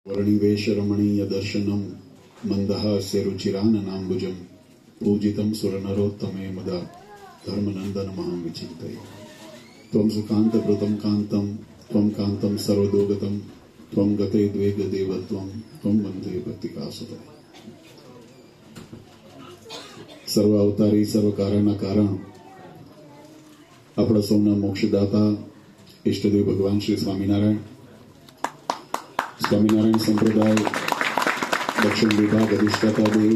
वर्णिवेश रमणीय दर्शनम मंदहास्य रुचिराननाम्बुजम पूजितम सुरनरोत्तमे मुदा धर्मनंदन महं विचिन्तये त्वं सुकांत व्रतं कांतं त्वं कांतं सर्वदोगतं त्वं गते द्वेग देवत्वं त्वं वन्दे भक्तिकासुते। सर्व अवतारी सर्व कारणना कारण આપણા સૌના મોક્ષદાતા ઈષ્ટદેવ ભગવાન શ્રી સ્વામિનારાયણ સંપ્રદાય દક્ષિણ વિભાગ અધિષ્ઠાતા દેવ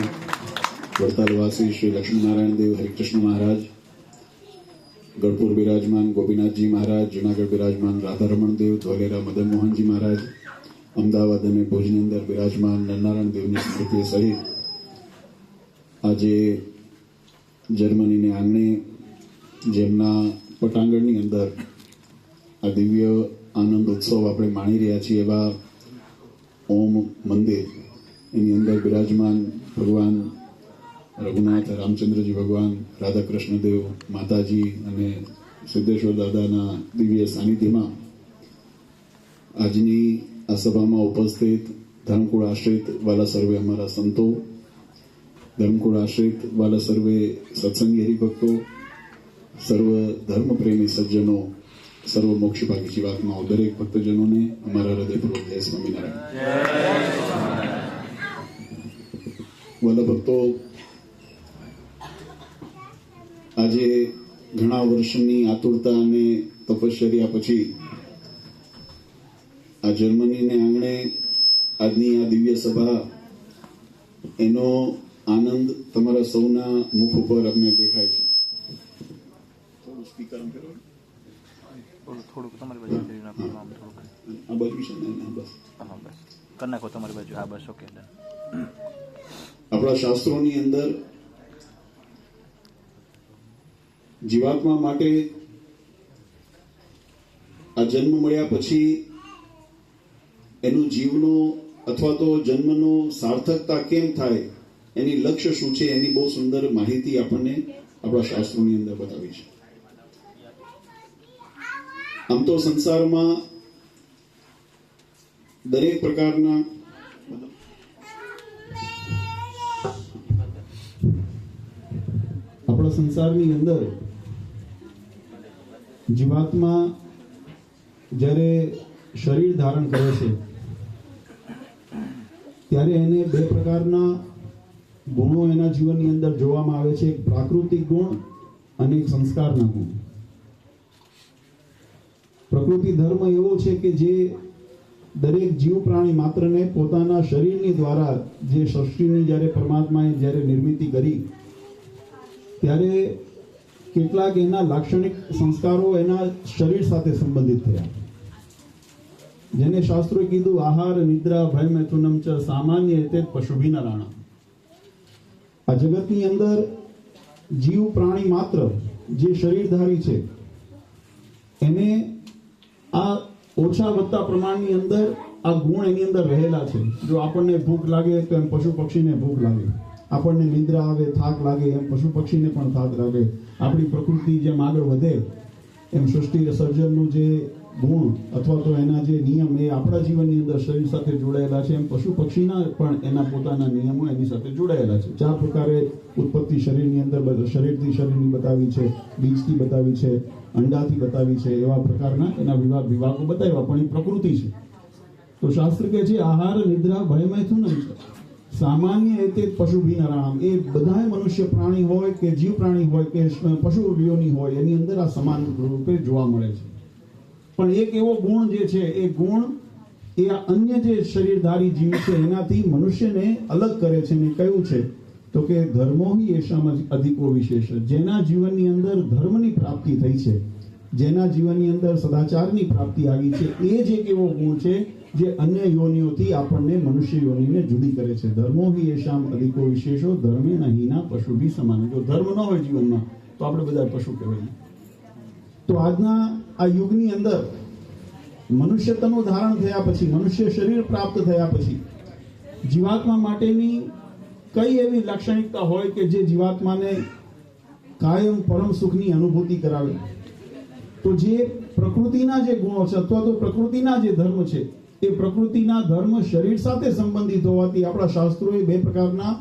વડતાલવાસી શ્રી લક્ષ્મીનારાયણ દેવ હરિકૃષ્ણ મહારાજ, ગઢપુર બિરાજમાન ગોપીનાથજી મહારાજ, જુનાગઢ બિરાજમાન રાધારમણ દેવ, ધોલેરા મદન મોહનજી મહારાજ, અમદાવાદ અને ભુજની અંદર બિરાજમાન નરનારાયણ દેવની સ્મૃતિ સહિત આજે જર્મનીને આંગણે જેમના પટાંગણની અંદર આ દિવ્ય આનંદ ઉત્સવ આપણે માણી રહ્યા છીએ એવા ઓમ મંદિર એની અંદર બિરાજમાન ભગવાન રઘુનાથ રામચંદ્રજી ભગવાન, રાધા કૃષ્ણદેવ માતાજી અને સિદ્ધેશ્વર દાદાના દિવ્ય સાનિધ્યમાં આજની આ સભામાં ઉપસ્થિત ધર્મકુળ આશ્રિત વાલા સર્વે અમારા સંતો, ધર્મકુળ આશ્રિત વાલા સર્વે સત્સંગી હરિભક્તો, સર્વ ધર્મ પ્રેમી સજ્જનો, સર્વ મોક્ષભાગી જીવાત્માઓ, દરેક ભક્તજનોને અમારા હૃદયપૂર્વક જય સ્વામિનારાયણ. વાલા ભક્તો, આજે ઘણા વર્ષની આતુરતા અને તપશ્ચર્યા પછી આ જર્મનીને આંગણે આજની આ દિવ્ય સભા, એનો આનંદ તમારા સૌના મુખ ઉપર અમને દેખાય છે. સ્પીકર થોડુંક તમારી બાજુ કરી નાખો, આમ થોડુંક આ બાજુ છે ને, બસ હા બસ કરી નાખો તમારી બાજુ. હા બસ ઓકે. આપણા શાસ્ત્રોની અંદર જીવાત્મા માટે આ જન્મ મળ્યા પછી એનું જીવનો અથવા તો જન્મનો સાર્થકતા કેમ થાય, એની લક્ષ્ય શું છે, એની બહુ સુંદર માહિતી આપણને આપણા શાસ્ત્રોની અંદર બતાવી છે. આમ તો સંસારમાં દરેક પ્રકારના આપણા સંસારની અંદર જીવાત્મા જ્યારે શરીર ધારણ કરે છે ત્યારે એને બે પ્રકારના ગુણો એના જીવનની અંદર જોવામાં આવે છે. એક પ્રાકૃતિક ગુણ અને એક સંસ્કારના ગુણ. પ્રકૃતિ ધર્મ એવો છે કે જે દરેક જીવ પ્રાણી માત્રને પોતાના શરીરની દ્વારા જે સૃષ્ટિની જ્યારે પરમાત્માએ જ્યારે નિર્મિતિ કરી ત્યારે કેટલાક એના લાક્ષણિક સંસ્કારો એના શરીર સાથે સંબંધિત થયા, જેને શાસ્ત્રોએ કીધું આહાર નિદ્રા ભય મૈથુનમ ચ સામાન્ય તે પશુભિના રાણા. આ જગતની અંદર જીવ પ્રાણી માત્ર જે શરીરધારી છે એને આ ઓછા વધતા પ્રમાણની અંદર આ ગુણ એની અંદર રહેલા છે. જો આપણને ભૂખ લાગે તો એમ પશુ પક્ષીને ભૂખ લાગે, આપણને નિદ્રા આવે, થાક લાગે, એમ પશુ પક્ષીને પણ થાક લાગે. આપણી પ્રકૃતિ જેમ આગળ વધે એમ સૃષ્ટિ સર્જનનું જે ગુણ અથવા તો એના જે નિયમ એ આપણા જીવનની અંદર શરીર સાથે જોડાયેલા છે, એમ પશુ પક્ષીના પણ એના પોતાના નિયમો એની સાથે જોડાયેલા છે. 4 પ્રકારે ઉત્પત્તિ શરીરની અંદર શરીરથી શરીરની બતાવી છે, બીજથી બતાવી છે, અંડાથી બતાવી છે, એવા પ્રકારના એના વિભાગો બતાવ્યા, પણ એ પ્રકૃતિ છે. તો શાસ્ત્ર કહે છે આહાર નિદ્રા ભય મૈથુનમ સામાન્ય રીતે પશુભિનરામ. એ બધા મનુષ્ય પ્રાણી હોય કે જીવ પ્રાણી હોય કે પશુ યોની હોય એની અંદર આ સમાન રૂપે જોવા મળે છે. પણ એક એવો ગુણ જે છે એ ગુણ એ અન્ય જે શરીરધારી જીવ છે એનાથી મનુષ્યને અલગ કરે છે. ને કયું છે તો કે ધર્મો હિ એશામાં અધિકો વિશેષ. જેના જીવનની અંદર ધર્મની પ્રાપ્તિ થઈ છે, જેના જીવનની અંદર સદાચારની પ્રાપ્તિ આવી છે, એ જ એક એવો ગુણ છે જે અન્ય યોનિઓથી આપણને મનુષ્ય યોનિને જુદી કરે છે. ધર્મો હિ એશામ અધિકો વિશેષો ધર્મે નહીના પશુભી સમાન. જો ધર્મ ન હોય જીવનમાં તો આપણે બધા પશુ કહેવાય. તો આજના આ યુગની અંદર મનુષ્યત્વનું ધારણ થયા પછી, મનુષ્ય શરીર પ્રાપ્ત થયા પછી જીવાત્મા માટેની કઈ એવી લાક્ષણિકતા હોય કે જે જીવાત્માને કાયમ પરમ સુખની અનુભૂતિ કરાવે? તો જે પ્રકૃતિના જે ગુણો છે અથવા તો પ્રકૃતિના જે ધર્મ છે એ પ્રકૃતિના ધર્મ શરીર સાથે સંબંધિત હોવાથી આપણા શાસ્ત્રોએ બે પ્રકારના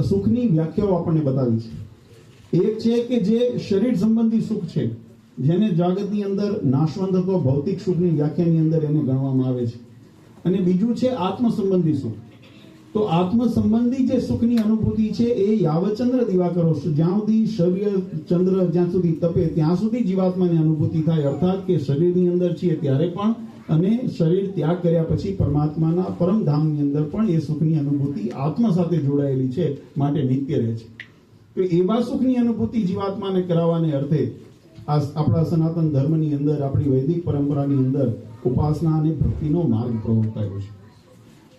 સુખની વ્યાખ્યાઓ આપણને બતાવી છે. એક છે કે જે શરીર સંબંધી સુખ છે, જેને જગતની અંદર નાશવંત અથવા ભૌતિક સુખની વ્યાખ્યાની અંદર એને ગણવામાં આવે છે. અને બીજું છે આત્મ સંબંધી સુખ. તો આત્મ સંબંધી જે સુખની અનુભૂતિ છે એ યાવચંદ્ર દિવાકરો, જ્યાં સુધી સૂર્ય ચંદ્ર જ્યાં સુધી તપે ત્યાં સુધી જીવાત્માની અનુભૂતિ થાય. અર્થાત કે શરીરની અંદર છીએ ત્યારે પણ અને શરીર ત્યાગ કર્યા પછી પરમાત્માના પરમધામની અંદર પણ એ સુખની અનુભૂતિ આત્મા સાથે જોડાયેલી છે, માટે નિત્ય રહે છે. તો એવા સુખની અનુભૂતિ જીવાત્માને કરાવવાને અર્થે આપણા સનાતન ધર્મની અંદર, આપણી વૈદિક પરંપરાની અંદર ઉપાસના અને ભક્તિનો માર્ગ પ્રવર્તાયો છે.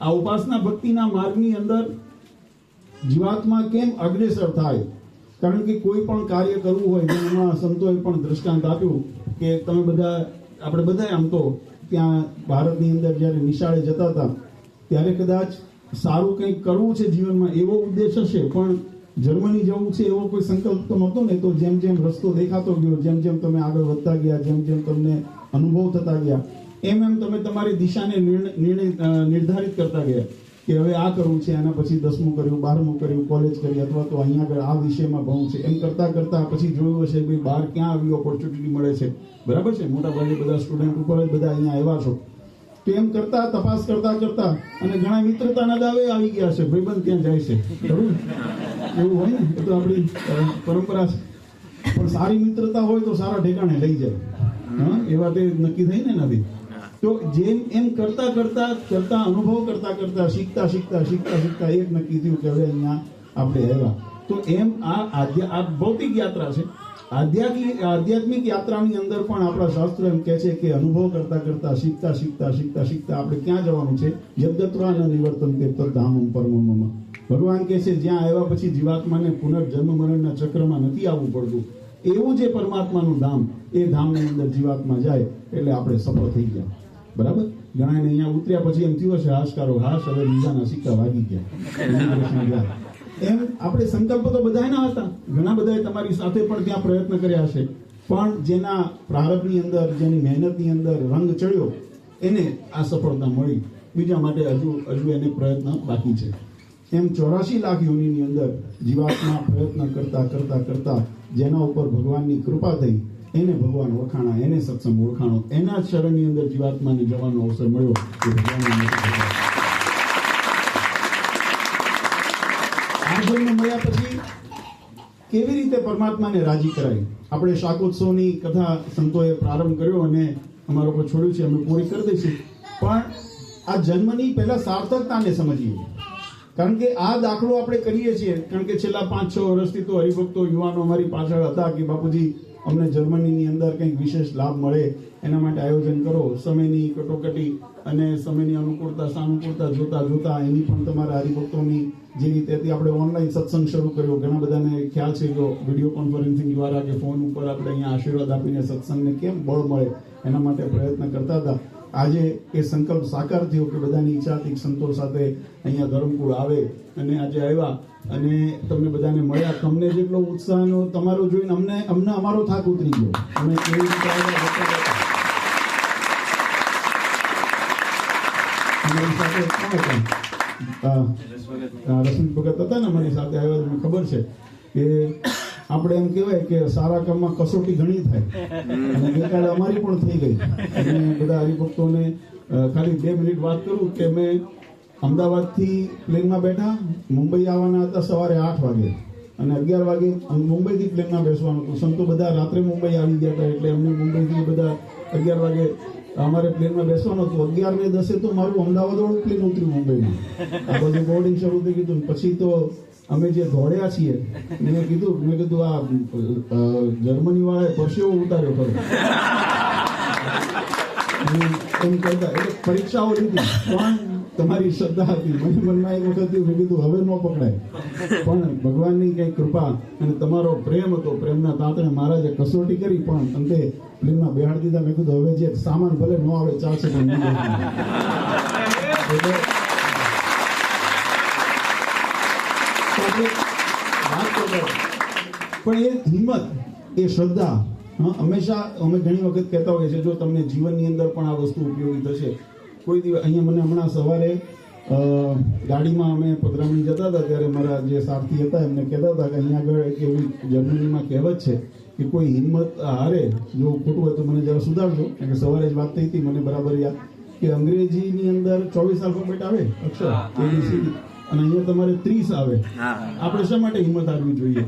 આ ઉપાસના ભક્તિના માર્ગની અંદર જીવાત્મા કેમ અગ્રેસર થાય? કારણ કે કોઈ પણ કાર્ય કરવું હોય, જેમાં સંતોએ પણ દ્રષ્ટાંત આપ્યું કે તમે બધા, આપણે બધા આમ તો ત્યાં ભારતની અંદર જ્યારે નિશાળે જતા હતા ત્યારે કદાચ સારું કંઈક કરવું છે જીવનમાં એવો ઉદ્દેશ હશે, પણ જર્મની જવું છે એવો કોઈ સંકલ્પ તો નહોતો ને. તો જેમ જેમ રસ્તો દેખાતો ગયો, જેમ જેમ તમે આગળ વધતા ગયા, જેમ જેમ તમને અનુભવ થતા ગયા, એમ એમ તમે તમારી દિશાને નિર્ધારિત કરતા ગયા કે હવે આ કરવું છે, આના પછી 10મું કર્યું, 12મું કર્યું, કોલેજ કરી, અથવા તો અહીંયા આગળ આ વિષયમાં ભણવું છે. એમ કરતા કરતા પછી જોયું હશે ભાઈ બહાર ક્યાં આવી ઓપોર્ચ્યુનિટી મળે છે. બરાબર છે, મોટા ભાગે બધા સ્ટુડન્ટ ઉપર જ બધા અહીંયા આવ્યા છો. તો એમ કરતા તપાસ કરતા કરતા અને ઘણા મિત્રતાના દાવે આવી ગયા છે, ભાઈબંધ ત્યાં જાય છે, ખરું એવું હોય ને, એ તો આપણી પરંપરા છે. પણ સારી મિત્રતા હોય તો સારા ઠેકાણે લઈ જાય. હા, એ વાત નક્કી થઈ ને નથી. તો જેમ એમ કરતા કરતા કરતા અનુભવ કરતા કરતા શીખતા શીખતા શીખતા શીખતા એક નક્કી થયું કે હવે અહીંયા આપણે આવ્યા. તો એમ આ ભૌતિક યાત્રા છે. આધ્યાત્મિક યાત્રાની અંદર પણ આપણા શાસ્ત્રો એમ કહે છે કે અનુભવ કરતા કરતા શીખતા શીખતા શીખતા શીખતા આપણે ક્યાં જવાનું છે? યદ્ગત્વા ન નિવર્તન્તે તદ્ધામં પરમં મમ. ભગવાન કહે છે જ્યાં આવ્યા પછી જીવાત્માને પુનર્જન્મ મરણના ચક્રમાં નથી આવવું પડતું, એવું જે પરમાત્માનું ધામ, એ ધામની અંદર જીવાત્મા જાય એટલે આપણે સફળ થઈ ગયા. બરાબર? ઘણા અહીંયા ઉતર્યા પછી એમ થયું હશે હાશકારો, હાશ હવે બીજાના સિક્કા વાગી ગયા. એમ આપણે સંકલ્પ તો બધાના હતા, ઘણા બધાએ તમારી સાથે પણ ત્યાં પ્રયત્ન કર્યા હશે, પણ જેના પ્રારબ્ધની અંદર, જેની મહેનતની અંદર રંગ ચડ્યો એને આ સફળતા મળી. બીજા માટે હજુ એને પ્રયત્ન બાકી છે. એમ 84 લાખ યોનિની અંદર જીવાત્મા પ્રયત્ન કરતા કરતા કરતા જેના ઉપર ભગવાનની કૃપા થઈ, એને ભગવાન ઓળખાણા, એને સત્સંગ ઓળખાણો, એના શરણની અંદર જીવાત્માને જવાનો અવસર મળ્યો. આ જન્મ મળ્યા પછી કેવી રીતે પરમાત્માને રાજી કરાય? આપણે શાકોત્સવની કથા સંતોએ પ્રારંભ કર્યો અને અમારા ઉપર છોડ્યું છે, અમે પૂરી કરી દઈશું. પણ આ જન્મની પહેલા સાર્થકતાને સમજીએ. કારણ કે આ દાખલો આપણે કરીએ છીએ કારણ કે છેલ્લા 5-6 વર્ષથી તો હરિભક્તો યુવાનો અમારી પાછળ હતા કે બાપુજી અમને જર્મનીની અંદર કંઈક વિશેષ લાભ મળે એના માટે આયોજન કરો. સમયની કટોકટી અને સમયની અનુકૂળતા સાનુકૂળતા જોતા જોતા એની પણ તમારા હરિભક્તોની જે રીતે આપણે ઓનલાઈન સત્સંગ શરૂ કર્યો, ઘણા બધાને ખ્યાલ છે કે વિડીયો કોન્ફરન્સિંગ દ્વારા કે ફોન ઉપર આપણે અહીંયા આશીર્વાદ આપીને સત્સંગને કેમ બળ મળે એના માટે પ્રયત્ન કરતા હતા. આજે એ સંકલ્પ સાકાર થયો કે બધાની ઈચ્છાથી સંતોષ સાથે અહીંયા ધર્મકુળ આવે અને આજે આવ્યા અને તમને બધાને મળ્યા. તમને જેટલો ઉત્સાહનો તમારો જોઈને અમને અમારો થાક ઉતરી ગયો. અમે કેવી રીતે રશ્મિ ભગત હતા ને અમારી સાથે આવ્યા, મને ખબર છે કે આપણે એમ કહેવાય કે સારા કામમાં કસોટી ઘણી થાય અને ગઈકાલે અમારી પણ થઈ ગઈ. અને બધા હરિભક્તોને ખાલી 2 મિનિટ વાત કરું કે મેં અમદાવાદથી પ્લેનમાં બેઠા, મુંબઈ આવવાના હતા સવારે 8 વાગે અને 11 વાગે મુંબઈથી પ્લેનમાં બેસવાનું હતું. સંતો બધા રાત્રે મુંબઈ આવી ગયા હતા એટલે અમને મુંબઈથી બધા 11 વાગે અમારે પ્લેનમાં બેસવાનું હતું. 11:10 તો મારું અમદાવાદ વાળું પ્લેન ઉતર્યું મુંબઈમાં. આ બધું બોર્ડિંગ શરૂ થઈ ગયું. પછી તો અમે જે દોડ્યા છીએ મેં કીધું આ જર્મની વાળાએ પરસેવો ઉતાર્યો ખરો એમ કહેતા. એટલે પરીક્ષાઓ લીધી પણ તમારી શ્રદ્ધા હતી. મને મનમાં એક વખત મેં કીધું હવે ન પકડાય, પણ ભગવાનની કઈ કૃપા અને તમારો પ્રેમ હતો. પ્રેમના તાતણે મહારાજે કસોટી કરી પણ અંતે પ્લેનમાં બેહાડી દીધા. મેં કીધું હવે જે સામાન ભલે ન આવે ચાલશે પણ પણ એ હિંમત, એ શ્રદ્ધા હંમેશા અમે ઘણી વખત કહેતા હોઈએ છીએ, જો તમને જીવનની અંદર પણ આ વસ્તુ ઉપયોગી થશે કોઈ દિવસ અહીંયા મને હમણાં સવારે ગાડીમાં અમે પધરામણી જતા હતા ત્યારે મારા જે સારથી હતા એમને કહેતા હતા કે અહીંયા આગળ એક એવી જર્મનીમાં કહેવત છે કે કોઈ હિંમત હારે, જો ખોટું હોય તો મને જરા સુધારજો, કારણ કે સવારે જ વાત થઈ હતી મને બરાબર યાદ, કે અંગ્રેજીની અંદર 24 આલ્ફાબેટ આવે અક્ષર ABCD, અને અહીંયા તમારે 30 આવે. આપણે શા માટે હિંમત હારવી જોઈએ?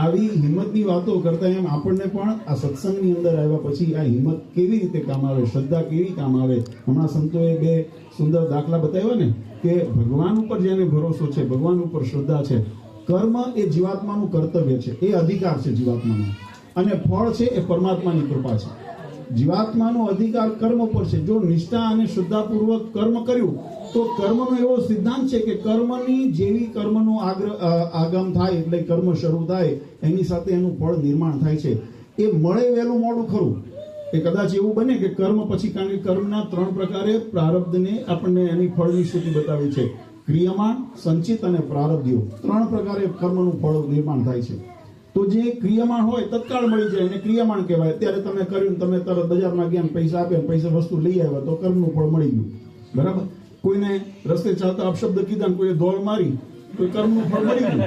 આવી હિંમતની વાતો કરતા એમ આપણને પણ આ સત્સંગની અંદર આવ્યા પછી આ હિંમત કેવી રીતે કામ આવે, શ્રદ્ધા કેવી કામ આવે. હમણાં સંતોએ 2 સુંદર દાખલા બતાવ્યા ને કે ભગવાન ઉપર જેને ભરોસો છે, ભગવાન ઉપર શ્રદ્ધા છે, કર્મ એ જીવાત્માનું કર્તવ્ય છે, એ અધિકાર છે જીવાત્માનો, અને ફળ છે એ પરમાત્માની કૃપા છે. જીવાત્માનો અધિકાર કર્મ પર છે. જો નિષ્ઠા અને શ્રદ્ધાપૂર્વક કર્મ કર્યું તો કર્મનો એવો સિદ્ધાંત છે કે કર્મની જેવી કર્મનો આગમ થાય એટલે કર્મ શરૂ થાય એની સાથે એનું ફળ નિર્માણ થાય છે. એ મળે વહેલું મોડું ખરું. એ કદાચ એવું બને કે કર્મ પછી, કારણ કે કર્મના 3 પ્રકારે પ્રારબ્ધને આપણને એની ફળની સ્થિતિ બતાવી છે. ક્રિયમાણ, સંચિત અને પ્રારબ્ધીય 3 પ્રકારે કર્મનું ફળ નિર્માણ થાય છે. તો જે ક્રિયમાણ હોય તત્કાળ મળી જાય એને ક્રિયમાણ કહેવાય. ત્યારે તમે કર્યું, તમે તરત બજારમાં ગયા, પૈસા આપ્યા, પૈસા વસ્તુ લઈ આવ્યા તો કર્મનું ફળ મળી ગયું. બરાબર. કોઈને રસ્તે ચાલતા અપશબ્દ કીધા, કોઈએ દોડ મારી તો કર્મનું ફળ મળી ગયું.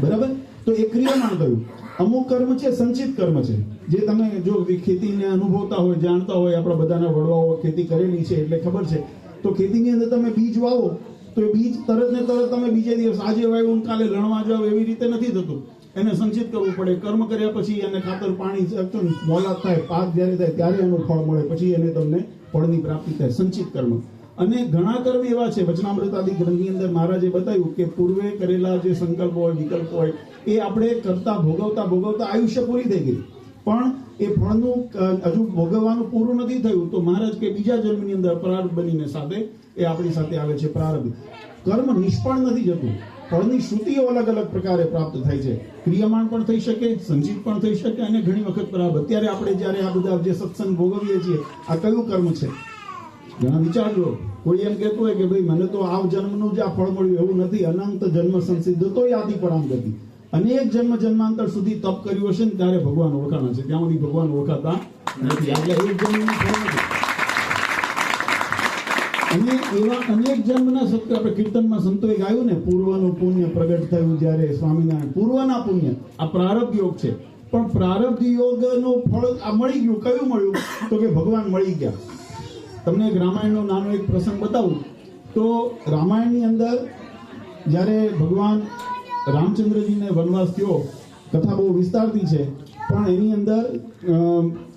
બરાબર. તો એ ક્રિયમાણ થયું. અમુક કર્મ છે સંચિત કર્મ છે, જે તમે જો ખેતીને અનુભવતા હોય, જાણતા હોય, આપણા બધાના વડવાઓ ખેતી કરેલી છે એટલે ખબર છે. તો ખેતીની અંદર તમે બીજ વાવો તો એ બીજ તરત ને તરત તમે બીજે દિવસ આજે વાવ્યું કાલે લણવા જાવ એવી રીતે નથી થતું. એને સંચિત કરવું પડે. કર્મ કર્યા પછી એને ખાતર, પાણી, મોલાદ થાય, પાક જ્યારે થાય ત્યારે એનું ફળ મળે, પછી એને તમને ફળની પ્રાપ્તિ થાય. સંચિત કર્મ. અને ઘણા કર્મ એવા છે, વચનામૃત આદિ ગ્રંથની અંદર મહારાજે બતાવ્યું કે પૂર્વે કરેલા જે સંકલ્પ હોય, વિકલ્પ હોય, એ આપણે કરતા ભોગવતા આયુષ્ય પૂરી થઈ ગઈ, પણ એ ફળનું હજુ ભોગવવાનું પૂરું નથી થયું. તો મહારાજ કે બીજા જન્મની અંદર પ્રારબ્ધ બનીને સાથે એ આપણી સાથે આવે છે. પ્રારબ્ધ કર્મ નિષ્ફળ નથી જતું. ફળની શ્રુતિઓ અલગ અલગ પ્રકારે પ્રાપ્ત થાય છે. ક્રિયમાણ પણ થઈ શકે, સંચિત પણ થઈ શકે, અને ઘણી વખત પ્રારબ્ધ. અત્યારે આપણે જ્યારે આ બધા જે સત્સંગ ભોગવીએ છીએ, આ કયું કર્મ છે? ઘણા વિચારજો. કોઈ એમ કહેતું હોય કે ભાઈ મને તો આ જન્મનું જ આ ફળ મળ્યું, એવું નથી. અનંત જન્મ સંસિદ્ધ તો યાદી પરામ ગતિ. અનેક જન્માંતર સુધી તપ કર્યું હશે ને ત્યારે ભગવાન ઓળખાણા છે, ત્યાં સુધી ભગવાન ઓળખાતા નથી. એટલે એક જન્મનું ફળ નથી. અને એવા અનેક જન્મના સત્ય આપણે કીર્તનમાં સંતોએ ગાયું ને, પૂર્વનું પુણ્ય પ્રગટ થયું જ્યારે સ્વામિનારાયણ. પૂર્વના પુણ્ય આ પ્રારબ્ધ યોગ છે, પણ પ્રારબ્ધ યોગનું ફળ આ મળી ગયું. કયું મળ્યું? તો કે ભગવાન મળી ગયા. તમને એક રામાયણનો નાનો એક પ્રસંગ બતાવું તો રામાયણની અંદર જ્યારે ભગવાન રામચંદ્રજીને વનવાસ થયો, કથા બહુ વિસ્તારતી છે, પણ એની અંદર